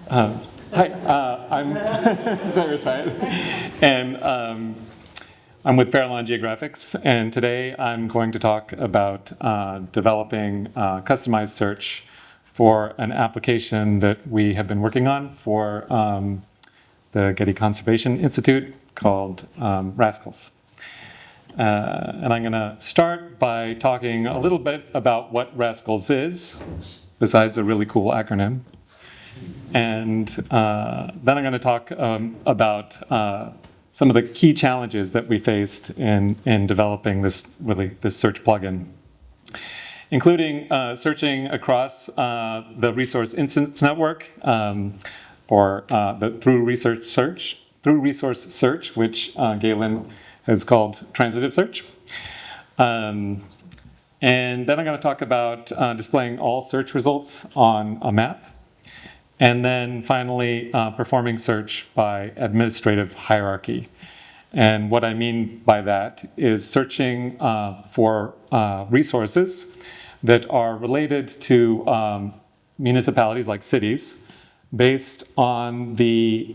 Hi, I'm Cyrus, and I'm with Farallon Geographics, and today I'm going to talk about developing customized search for an application that we have been working on for the Getty Conservation Institute called Rascals. And I'm going to start by talking a little bit about what Rascals is, besides a really cool acronym. And then I'm going to talk about some of the key challenges that we faced in developing this search plugin, including searching across the resource instance network, or the through resource search, which Galen has called transitive search. And then I'm going to talk about displaying all search results on a map. And then finally, performing search by administrative hierarchy. And what I mean by that is searching for resources that are related to municipalities like cities based on the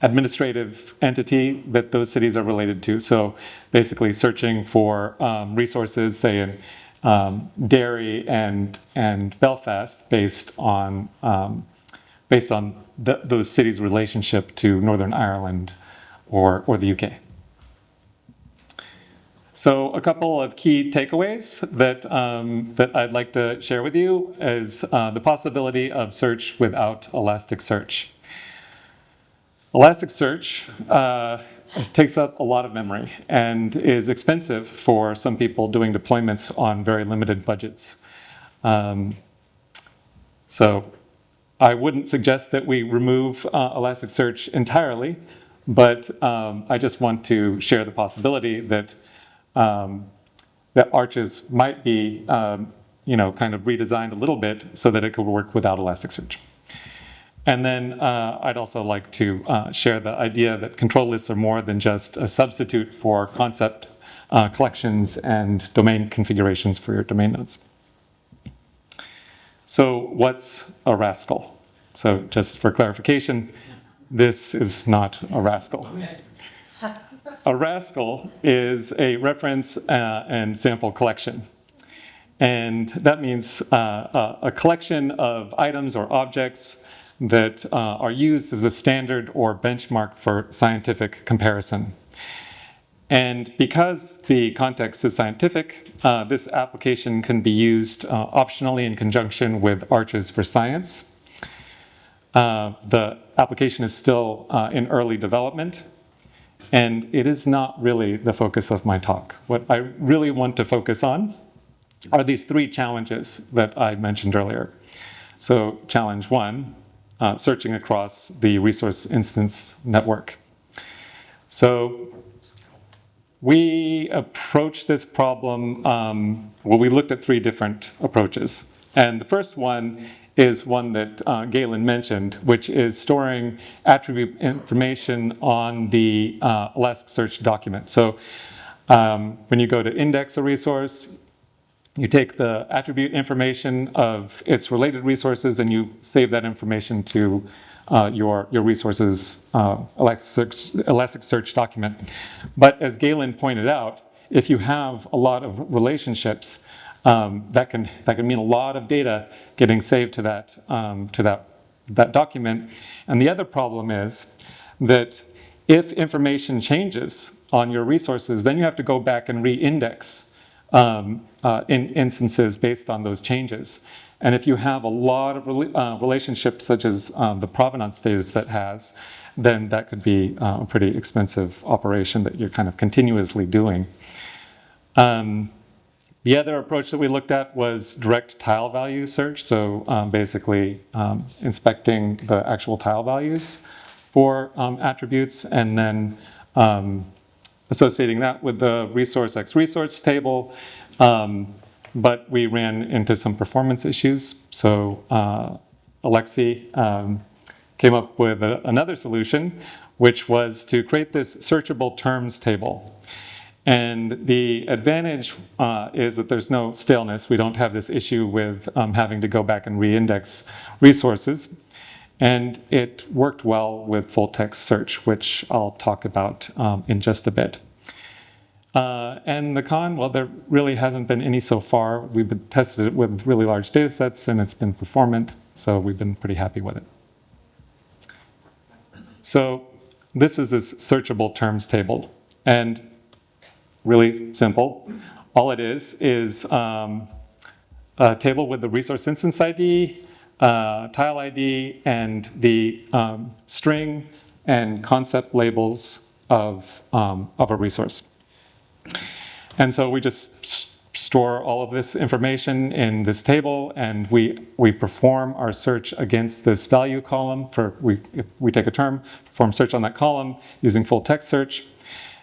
administrative entity that those cities are related to. So basically searching for resources, say in Derry and Belfast, based on those cities' relationship to Northern Ireland or the UK. So a couple of key takeaways that I'd like to share with you is the possibility of search without Elasticsearch. Elasticsearch takes up a lot of memory and is expensive for some people doing deployments on very limited budgets. So I wouldn't suggest that we remove Elasticsearch entirely, but I just want to share the possibility that that Arches might be, kind of redesigned a little bit so that it could work without Elasticsearch. And then I'd also like to share the idea that control lists are more than just a substitute for concept collections and domain configurations for your domain nodes. So what's a rascal? So just for clarification, this is not a rascal. A rascal is a reference and sample collection. And that means a collection of items or objects that are used as a standard or benchmark for scientific comparison. And because the context is scientific, this application can be used optionally in conjunction with Arches for Science. The application is still in early development, and it is not really the focus of my talk. What I really want to focus on are these three challenges that I mentioned earlier. So challenge one, searching across the resource instance network. So we approached this problem, we looked at three different approaches. And the first one is one that Galen mentioned, which is storing attribute information on the Elasticsearch document. So when you go to index a resource, you take the attribute information of its related resources and you save that information to your resources Elasticsearch document. But as Galen pointed out, if you have a lot of relationships, that can mean a lot of data getting saved to that document. And the other problem is that if information changes on your resources, then you have to go back and re-index in instances based on those changes. And if you have a lot of relationships, such as the provenance data set has, then that could be a pretty expensive operation that you're kind of continuously doing. The other approach that we looked at was direct tile value search. So basically inspecting the actual tile values for attributes and then associating that with the resource x resource table. But we ran into some performance issues. So Alexei came up with another solution, which was to create this searchable terms table. And the advantage is that there's no staleness. We don't have this issue with having to go back and re-index resources. And it worked well with full text search, which I'll talk about in just a bit. And the con, well, there really hasn't been any so far. We've tested it with really large data sets, and it's been performant, so we've been pretty happy with it. So this is this searchable terms table, and really simple. All it is a table with the resource instance ID, tile ID, and the string and concept labels of a resource. And so we just store all of this information in this table, and we perform our search against this value column. If we take a term, perform search on that column using full text search.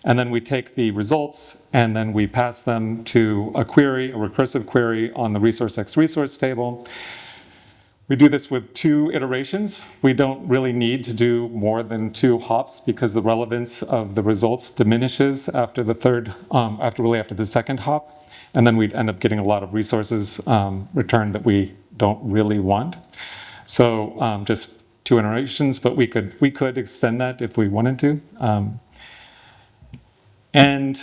And then we take the results, and then we pass them to a query, a recursive query on the resource x resource table. We do this with 2 iterations. We don't really need to do more than 2 hops because the relevance of the results diminishes after the after the second hop. And then we'd end up getting a lot of resources returned that we don't really want. So just 2 iterations, but we could extend that if we wanted to. In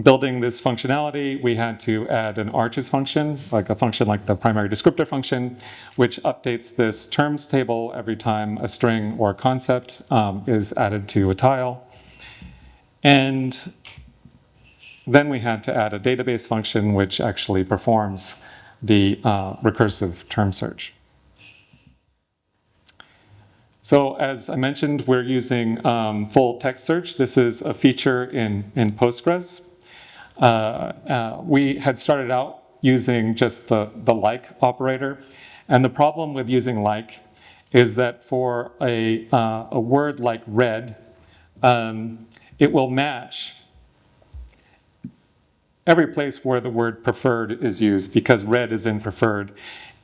building this functionality, we had to add an arches function, like a function like the primary descriptor function, which updates this terms table every time a string or a concept is added to a tile. And then we had to add a database function which actually performs the recursive term search. So as I mentioned, we're using full text search. This is a feature in Postgres. We had started out using just the like operator. And the problem with using like is that for a word like red, it will match every place where the word preferred is used because red is in preferred.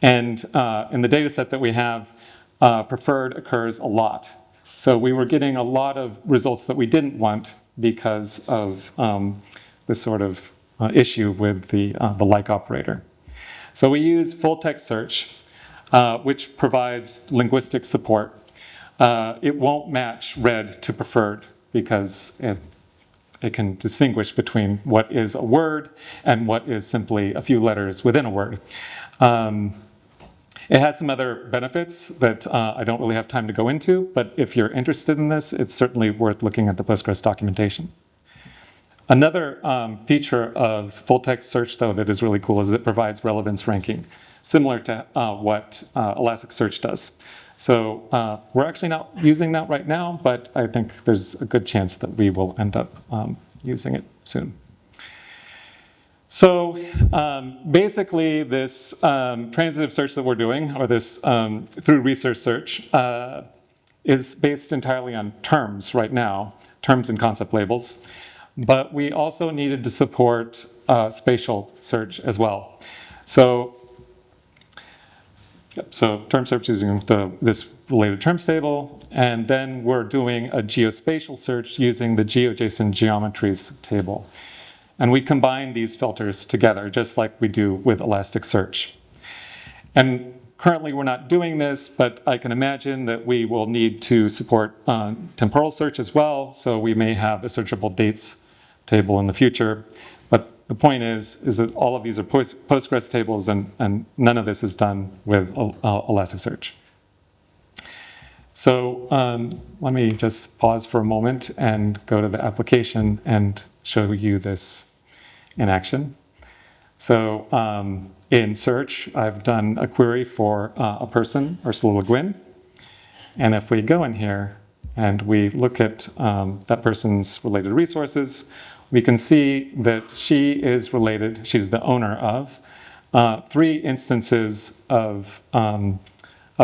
And in the data set that we have, preferred occurs a lot. So we were getting a lot of results that we didn't want because of this sort of issue with the like operator. So we use full text search, which provides linguistic support. It won't match red to preferred because it can distinguish between what is a word and what is simply a few letters within a word. It has some other benefits that I don't really have time to go into, but if you're interested in this, it's certainly worth looking at the Postgres documentation. Another feature of full text search, though, that is really cool is it provides relevance ranking, similar to what Elasticsearch does. So we're actually not using that right now, but I think there's a good chance that we will end up using it soon. So basically, this transitive search that we're doing, or this through research search, is based entirely on terms right now, terms and concept labels. But we also needed to support spatial search as well. So term search using this related terms table, and then we're doing a geospatial search using the GeoJSON geometries table. And we combine these filters together, just like we do with Elasticsearch. And currently we're not doing this, but I can imagine that we will need to support temporal search as well, so we may have a searchable dates table in the future. But the point is that all of these are Postgres tables, and none of this is done with Elasticsearch. So let me just pause for a moment and go to the application and show you this in action. So in search, I've done a query for a person, Ursula Le Guin. And if we go in here and we look at that person's related resources, we can see that she is related, she's the owner of 3 instances of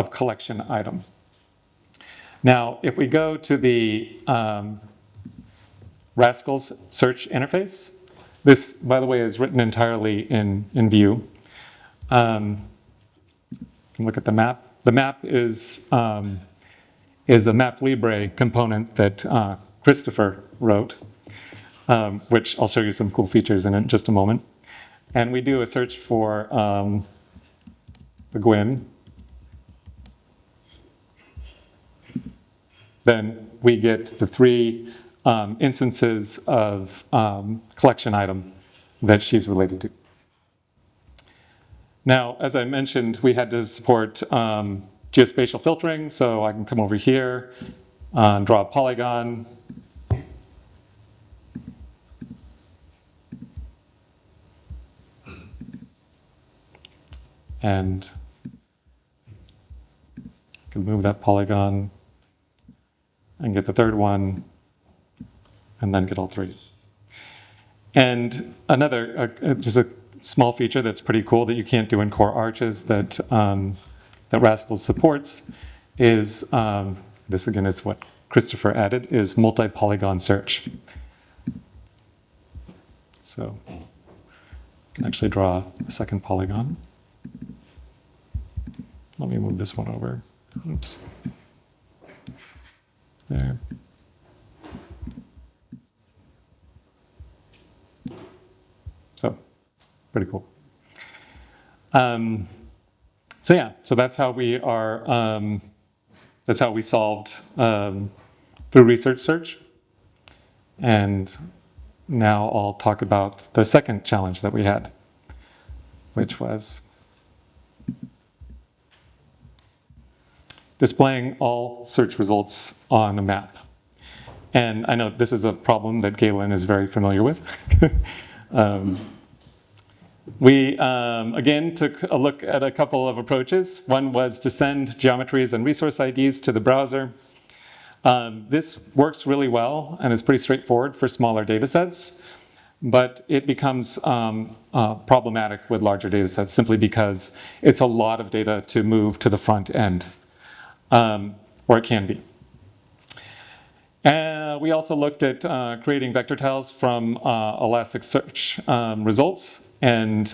collection item. Now, if we go to the Rascal's search interface, this, by the way, is written entirely in Vue. Look at the map. The map is a MapLibre component that Christopher wrote, which I'll show you some cool features in just a moment. And we do a search for Le Guin. then we get the 3 instances of collection item that she's related to. Now, as I mentioned, we had to support geospatial filtering, so I can come over here and draw a polygon. And I can move that polygon and get the third one, and then get all 3. And another, just a small feature that's pretty cool that you can't do in core arches that, that Rascal supports is, this again is what Christopher added, is multi-polygon search. So I can actually draw a second polygon. Let me move this one over. Oops. There. So, pretty cool. So yeah, so that's how we are. That's how we solved through research search. And now I'll talk about the second challenge that we had, which was displaying all search results on a map. And I know this is a problem that Galen is very familiar with. We, again, took a look at a couple of approaches. One was to send geometries and resource IDs to the browser. This works really well and is pretty straightforward for smaller data sets, but it becomes problematic with larger data sets simply because it's a lot of data to move to the front end, or it can be. We also looked at creating vector tiles from Elasticsearch results, and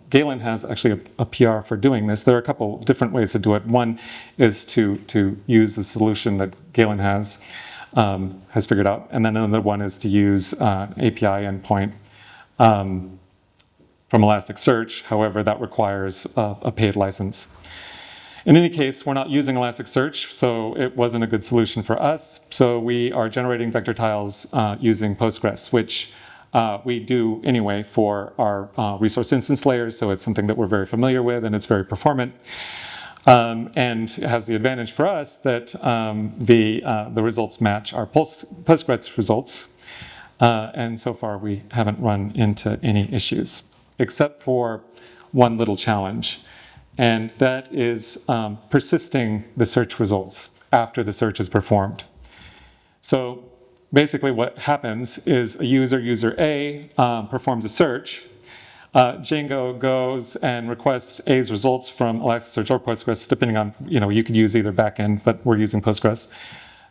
Galen has actually a PR for doing this. There are a couple different ways to do it. One is to use the solution that Galen has figured out, and then another one is to use API endpoint from Elasticsearch. However, that requires a paid license. In any case, we're not using Elasticsearch, so it wasn't a good solution for us. So we are generating vector tiles using Postgres, which we do anyway for our resource instance layers, so it's something that we're very familiar with and it's very performant. And it has the advantage for us that the results match our Postgres results. And so far we haven't run into any issues, except for one little challenge. And that is persisting the search results after the search is performed. So basically what happens is a user A, performs a search. Django goes and requests A's results from Elasticsearch or Postgres, depending on, you could use either backend, but we're using Postgres.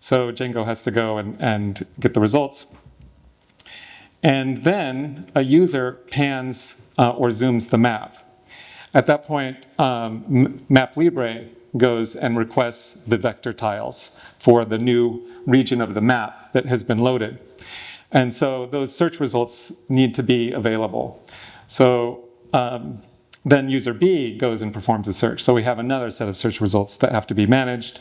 So Django has to go and get the results. And then a user pans or zooms the map. At that point, MapLibre goes and requests the vector tiles for the new region of the map that has been loaded. And so those search results need to be available. So then user B goes and performs a search. So we have another set of search results that have to be managed.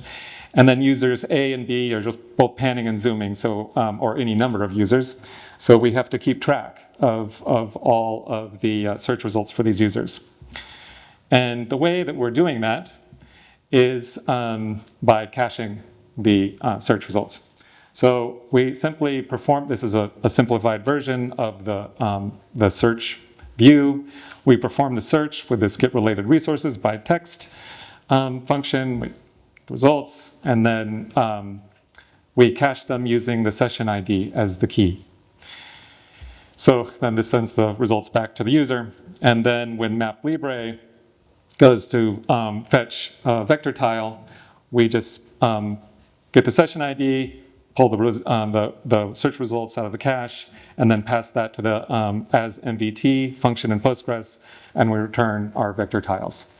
And then users A and B are just both panning and zooming, so or any number of users. So we have to keep track of all of the search results for these users. And the way that we're doing that is by caching the search results. So we simply perform, this is a simplified version of the search view. We perform the search with this get related resources by text function, with results, and then we cache them using the session ID as the key. So then this sends the results back to the user. And then when MapLibre goes to fetch a vector tile, we just get the session ID, pull the search results out of the cache, and then pass that to the as MVT function in Postgres, and we return our vector tiles.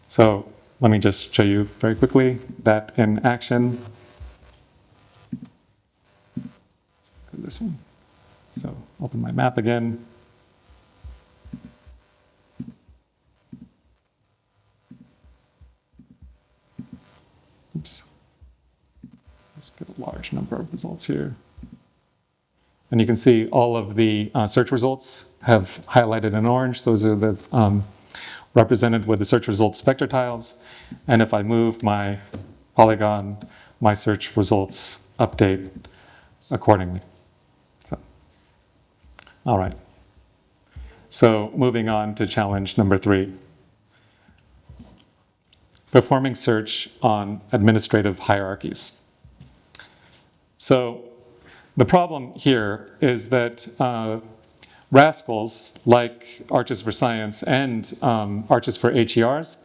So let me just show you very quickly that in action. This one. So open my map again. Let's get a large number of results here. And you can see all of the search results have highlighted in orange. Those are the represented with the search results vector tiles. And if I move my polygon, my search results update accordingly. So, all right. So moving on to challenge number 3. Performing search on administrative hierarchies. So the problem here is that rascals like Arches for Science and Arches for HERs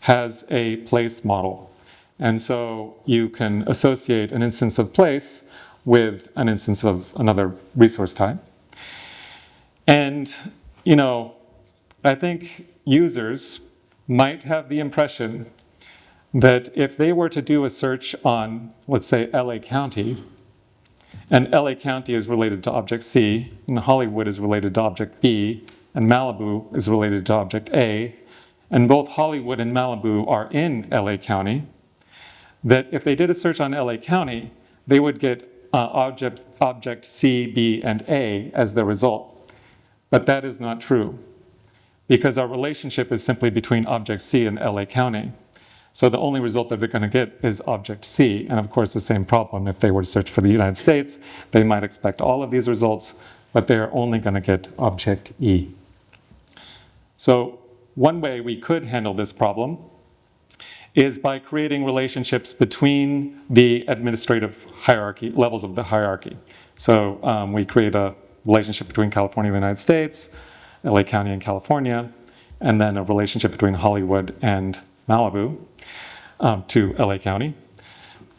has a place model. And so you can associate an instance of place with an instance of another resource type. And, you know, I think users might have the impression that if they were to do a search on, let's say, LA County, and LA County is related to object C, and Hollywood is related to object B, and Malibu is related to object A, and both Hollywood and Malibu are in LA County, that if they did a search on LA County, they would get object C, B, and A as the result. But that is not true, because our relationship is simply between object C and LA County. So the only result that they're going to get is object C. And of course, the same problem. If they were to search for the United States, they might expect all of these results, but they're only going to get object E. So one way we could handle this problem is by creating relationships between the administrative hierarchy, levels of the hierarchy. So we create a relationship between California and the United States, LA County and California, and then a relationship between Hollywood and Malibu to LA County.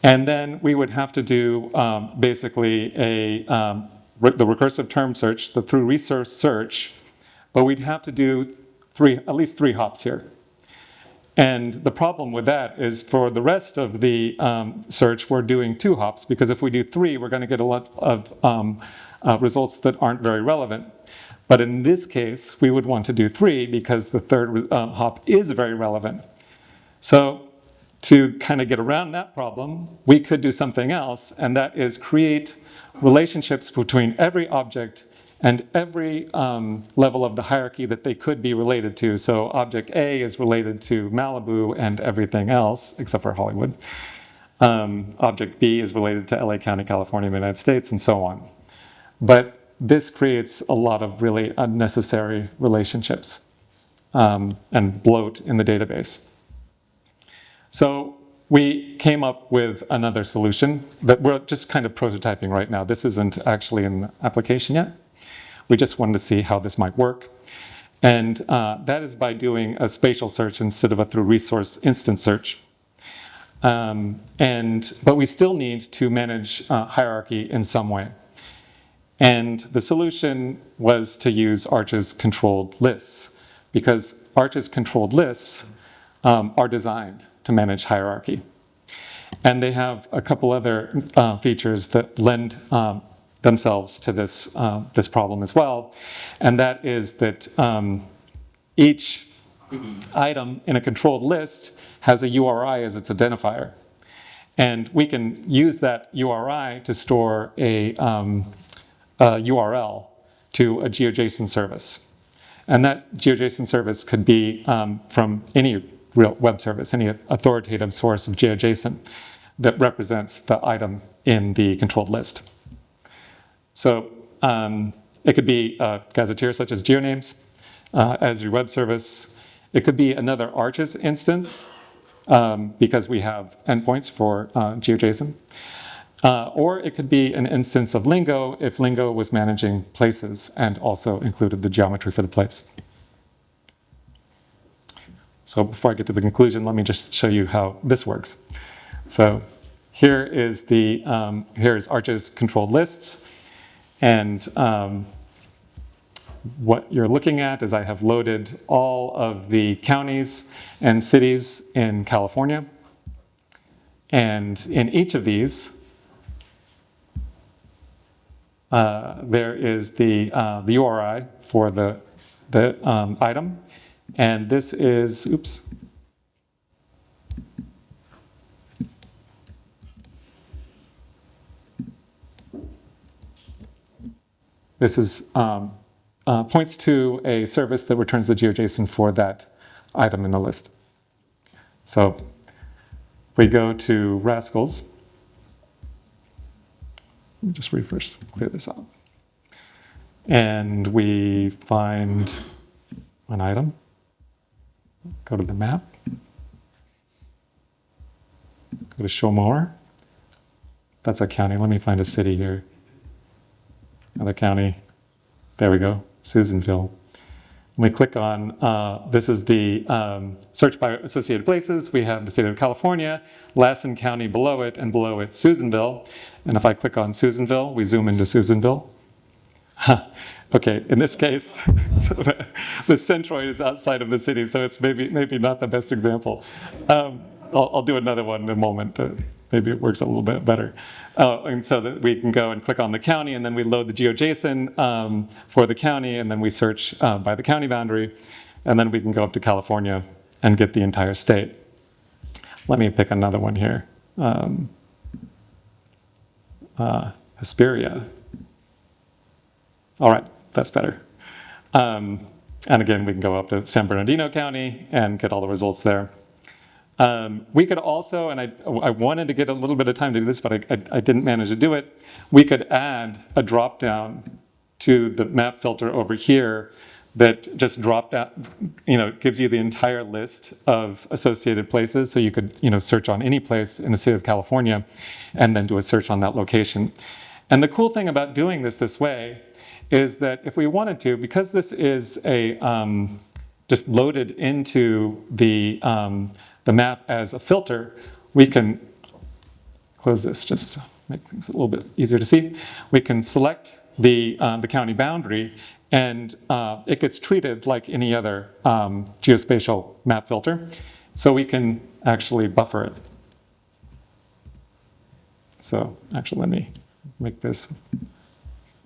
And then we would have to do basically the recursive term search, the through resource search, but we'd have to do at least three hops here. And the problem with that is for the rest of the search, we're doing 2 hops, because if we do 3, we're going to get a lot of results that aren't very relevant. But in this case, we would want to do 3 because the third hop is very relevant. So to kind of get around that problem, we could do something else, and that is create relationships between every object and every level of the hierarchy that they could be related to. So object A is related to Malibu and everything else, except for Hollywood. Object B is related to LA County, California, the United States, and so on. But this creates a lot of really unnecessary relationships and bloat in the database. So we came up with another solution that we're just kind of prototyping right now. This isn't actually in the application yet. We just wanted to see how this might work. And that is by doing a spatial search instead of a through resource instance search. But we still need to manage hierarchy in some way. And the solution was to use Arches controlled lists, because Arches controlled lists are designed to manage hierarchy. And they have a couple other features that lend themselves to this problem as well. And that is that each item in a controlled list has a URI as its identifier. And we can use that URI to store a URL to a GeoJSON service. And that GeoJSON service could be from any real web service, any authoritative source of GeoJSON that represents the item in the controlled list. So it could be a gazetteer such as GeoNames as your web service. It could be another Arches instance because we have endpoints for GeoJSON. Or it could be an instance of Lingo if Lingo was managing places and also included the geometry for the place. So before I get to the conclusion, let me just show you how this works. So here is here's Arches controlled lists. And what you're looking at is I have loaded all of the counties and cities in California. And in each of these, there is the URI for the item. And this is, oops. this is points to a service that returns the GeoJSON for that item in the list. So if we go to Rascals, let me just refresh, clear this out. And we find an item, go to the map, go to show more. That's a county. Let me find a city here. Another county. There we go, Susanville. We click on, this is the search by associated places. We have the state of California, Lassen County below it, and below it, Susanville. And if I click on Susanville, we zoom into Susanville. Okay, in this case, so the centroid is outside of the city, so it's maybe not the best example. I'll do another one in a moment. Maybe it works a little bit better. And so that we can go and click on the county, and then we load the GeoJSON for the county, and then we search by the county boundary, and then we can go up to California and get the entire state. Let me pick another one here. Hesperia. All right, that's better. And again, we can go up to San Bernardino County and get all the results there. We could also, and I wanted to get a little bit of time to do this, but I didn't manage to do it. We could add a drop down to the map filter over here that just dropped out, gives you the entire list of associated places. So you could, search on any place in the state of California and then do a search on that location. And the cool thing about doing this way is that if we wanted to, because this is a just loaded into the map as a filter, we can close this just to make things a little bit easier to see. We can select the county boundary, and it gets treated like any other geospatial map filter. So we can actually buffer it. So actually, let me make this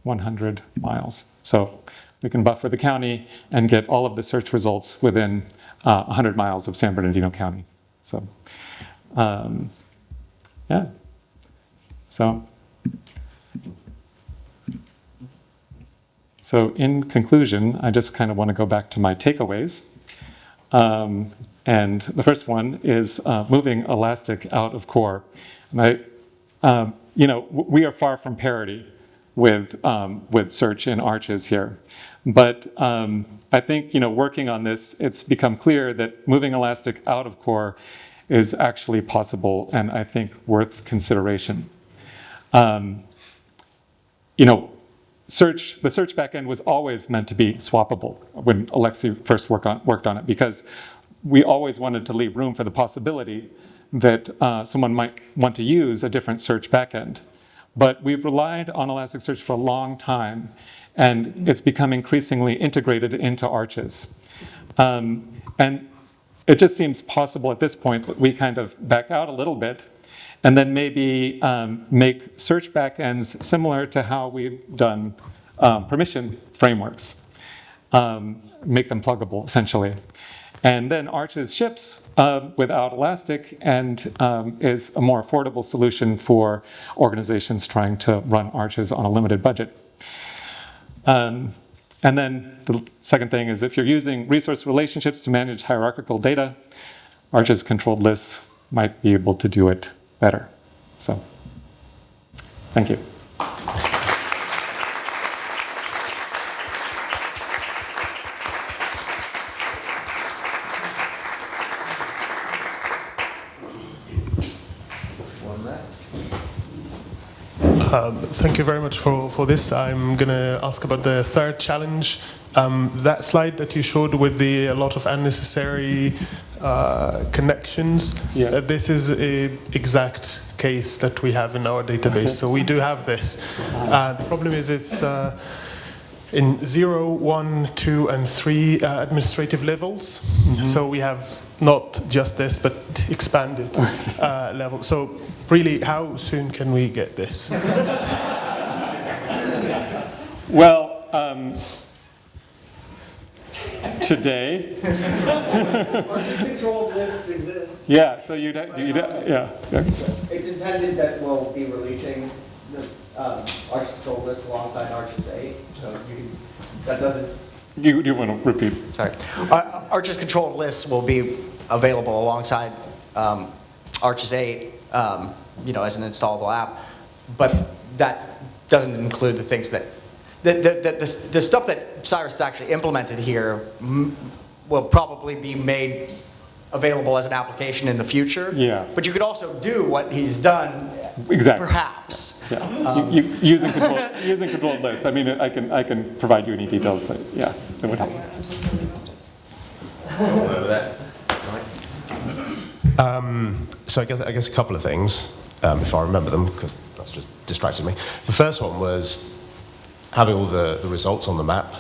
100 miles. So we can buffer the county and get all of the search results within 100 miles of San Bernardino County. So, yeah. So in conclusion, I just kind of want to go back to my takeaways. And the first one is moving Elastic out of core. And we are far from parity with search in arches here. But I think, working on this, it's become clear that moving Elastic out of core is actually possible and I think worth consideration. The search backend was always meant to be swappable when Alexei first worked on it, because we always wanted to leave room for the possibility that someone might want to use a different search backend. But we've relied on Elasticsearch for a long time, and it's become increasingly integrated into arches. And it just seems possible at this point that we kind of back out a little bit and then maybe make search backends similar to how we've done permission frameworks, make them pluggable, essentially. And then Arches ships without Elastic and is a more affordable solution for organizations trying to run Arches on a limited budget. And then the second thing is if you're using resource relationships to manage hierarchical data, Arches controlled lists might be able to do it better. So, thank you. Thank you very much for this. I'm going to ask about the third challenge. That slide that you showed with a lot of unnecessary connections, yes. This is an exact case that we have in our database. So we do have this. The problem is it's in 0, 1, 2, and 3 administrative levels. Mm-hmm. So we have not just this, but expanded level. So really, how soon can we get this? Well, today. Arches controlled lists exist. Yeah, so yeah. It's intended that we'll be releasing the arches control list alongside arches 8, so you can, that doesn't. You want to repeat? Sorry. Arches controlled lists will be available alongside Arches 8, as an installable app, but that doesn't include the things that the stuff that Cyrus has actually implemented here will probably be made available as an application in the future. Yeah. But you could also do what he's done. Exactly. Perhaps. Yeah. Using controlled lists. I mean, I can provide you any details that that would help. So I guess a couple of things, if I remember them, because that's just distracted me. The first one was having all the results on the map.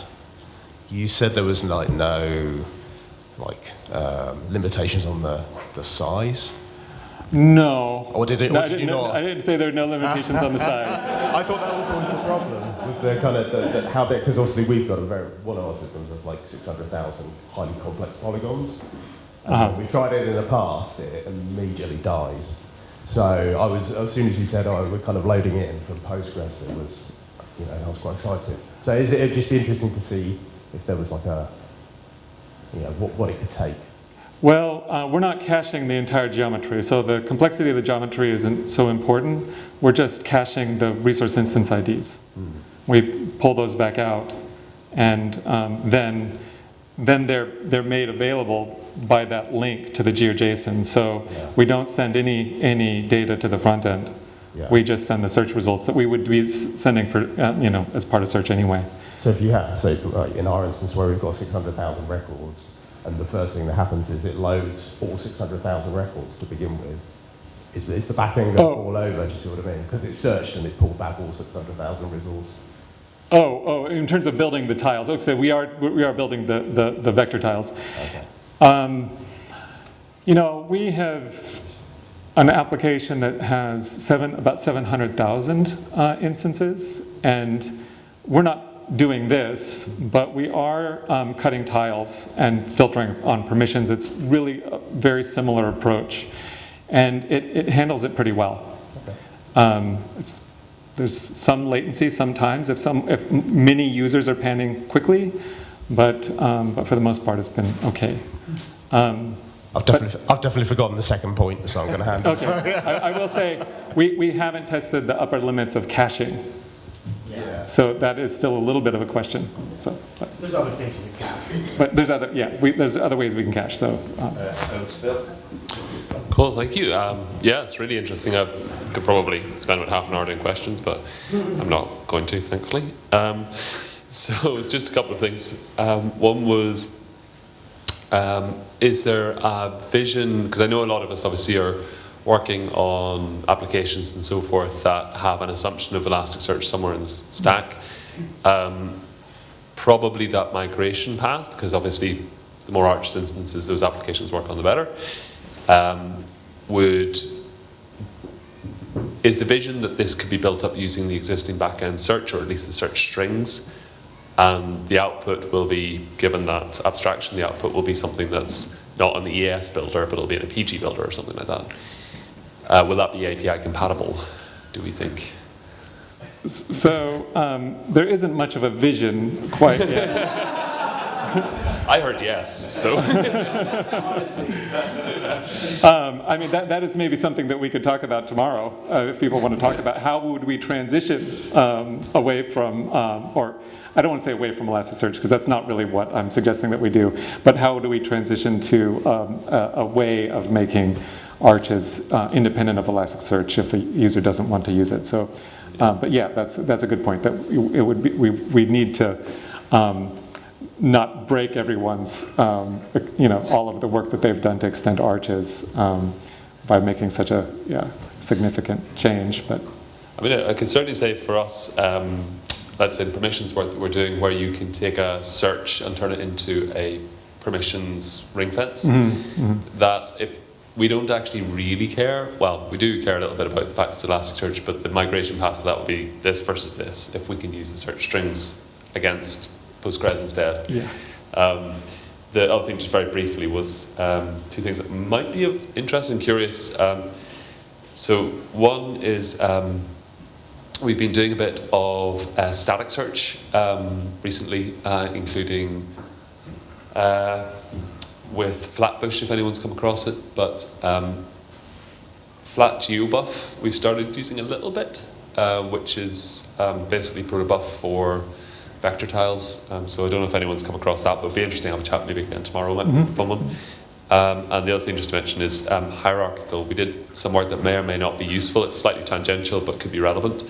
You said there was no limitations on the size. No. Or did it? No, Or did you not? I didn't say there are no limitations on the size. I thought that was always the problem. Was the kind of how big? Because obviously we've got one of our systems has like 600,000 highly complex polygons. And when we tried it in the past, it immediately dies. So as soon as you said, we're kind of loading it in from Postgres, it was, I was quite excited. So it'd just be interesting to see if there was like what it could take. Well, we're not caching the entire geometry, so the complexity of the geometry isn't so important. We're just caching the resource instance IDs. We pull those back out, and then they're made available by that link to the GeoJSON. So we don't send any data to the front end. Yeah. We just send the search results that we would be sending for as part of search anyway. So if you have, say, in our instance where we've got 600,000 records, and the first thing that happens is it loads all 600,000 records to begin with, is the back end going to fall over, do you see what I mean? Because it's searched and it's pulled back all 600,000 results. Oh, in terms of building the tiles. Okay, so we are building the vector tiles. Okay. We have an application that has about 700,000 instances, and we're not doing this, but we are cutting tiles and filtering on permissions. It's really a very similar approach, and it handles it pretty well. Okay. There's some latency sometimes if many users are panning quickly, but for the most part it's been okay. I've definitely forgotten the second point, so I'm going to hand it. Okay, I will say we haven't tested the upper limits of caching. Yeah. So that is still a little bit of a question. So, There's other things you can cache. but there's other ways we can cache. So. Cool, thank you. It's really interesting. I could probably spend about half an hour doing questions, but I'm not going to, thankfully. So it's just a couple of things. One was, is there a vision, because I know a lot of us obviously are working on applications and so forth that have an assumption of Elasticsearch somewhere in the stack. Probably that migration path, because obviously the more Arch instances those applications work on, the better. Is the vision that this could be built up using the existing backend search, or at least the search strings, and the output will be, given that abstraction, the output will be something that's not on the ES builder, but it'll be in a PG builder or something like that? Will that be API compatible, do we think? So there isn't much of a vision quite yet. I heard yes, so. I mean, that is maybe something that we could talk about tomorrow, if people want to talk about how would we transition away from, or I don't want to say away from Elasticsearch, because that's not really what I'm suggesting that we do, but how do we transition to a way of making Arches independent of Elasticsearch if a user doesn't want to use it. So, but yeah, that's a good point, that we need to not break everyone's, all of the work that they've done to extend Arches by making such a significant change. But I mean, I can certainly say for us, let's say the permissions work that we're doing, where you can take a search and turn it into a permissions ring fence, that if we don't actually really care, well, we do care a little bit about the fact it's Elasticsearch, but the migration path for that would be this versus this, if we can use the search strings against Postgres instead. yeah. The other thing, just very briefly, was two things that might be of interest and curious. So one is we've been doing a bit of static search recently, including with Flatbush, if anyone's come across it, but Flat GeoBuff we've started using a little bit, which is basically protobuf for vector tiles. So I don't know if anyone's come across that, but it'd be interesting to have a chat maybe again tomorrow. Might be a fun one. And the other thing just to mention is hierarchical. We did some work that may or may not be useful. It's slightly tangential, but could be relevant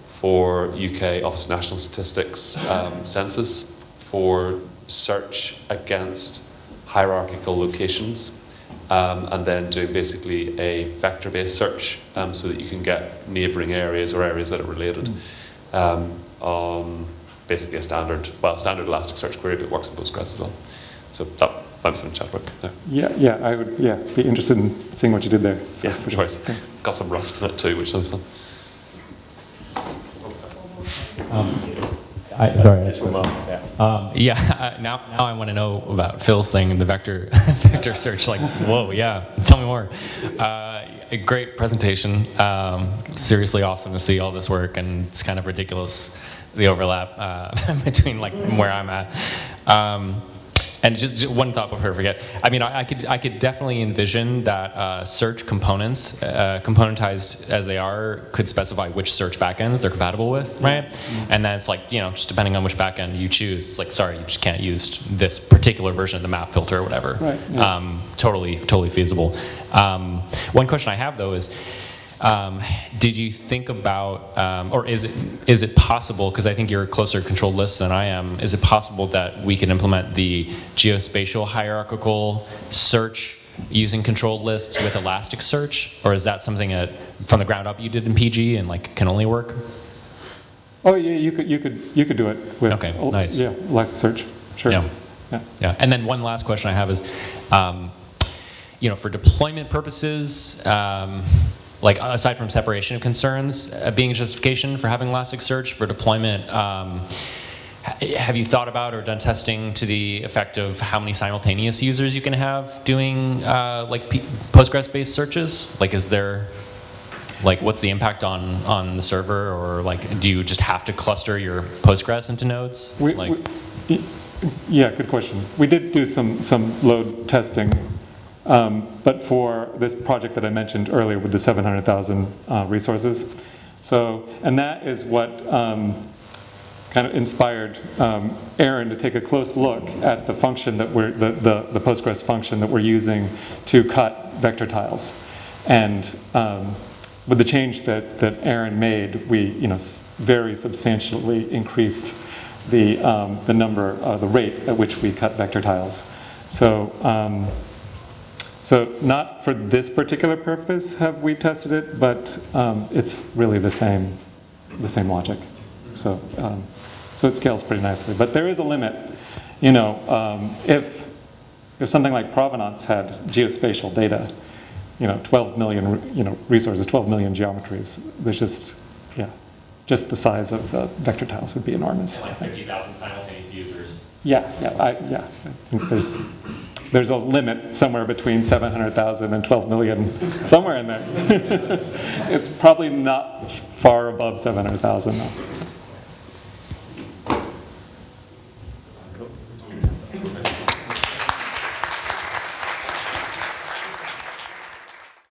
for UK Office of National Statistics census for search against hierarchical locations. And then doing basically a vector-based search so that you can get neighbouring areas or areas that are related on basically a standard Elasticsearch query, but it works in Postgres as well. So that might be something to chat about there. Yeah, I would be interested in seeing what you did there. So, Yeah, for of sure. course. Got some Rust in it too, which sounds fun. Now I want to know about Phil's thing and the vector vector search. Like, whoa, yeah, tell me more. A great presentation. Seriously awesome to see all this work, and it's kind of ridiculous the overlap between like where I'm at. And just one thought before I forget. I mean, I could definitely envision that search components, componentized as they are, could specify which search backends they're compatible with, right? And then it's like, just depending on which backend you choose, it's like, sorry, you just can't use this particular version of the map filter or whatever. Right, yeah. Totally feasible. One question I have though is, did you think about, or is it possible, because I think you're a closer controlled list than I am, is it possible that we can implement the geospatial hierarchical search using controlled lists with Elasticsearch? Or is that something that from the ground up you did in PG and like can only work? Oh yeah, you could do it with Okay, nice. Yeah, Elasticsearch. Sure. Yeah. And then one last question I have is, for deployment purposes, like aside from separation of concerns being a justification for having Elasticsearch for deployment, have you thought about or done testing to the effect of how many simultaneous users you can have doing Postgres-based searches? Like, is there, like, what's the impact on the server, or like, do you just have to cluster your Postgres into nodes? Yeah, good question. We did do some load testing. But for this project that I mentioned earlier with the 700,000 resources. So, and that is what kind of inspired Aaron to take a close look at the function that the Postgres function that we're using to cut vector tiles. And with the change that Aaron made, we very substantially increased the number, the rate at which we cut vector tiles. So not for this particular purpose have we tested it, but it's really the same logic. So it scales pretty nicely. But there is a limit. If something like Provenance had geospatial data, 12 million resources, 12 million geometries, there's just the size of the vector tiles would be enormous. Like 50,000 simultaneous users. I think there's a limit somewhere between 700,000 and 12 million, somewhere in there. It's probably not far above 700,000 though.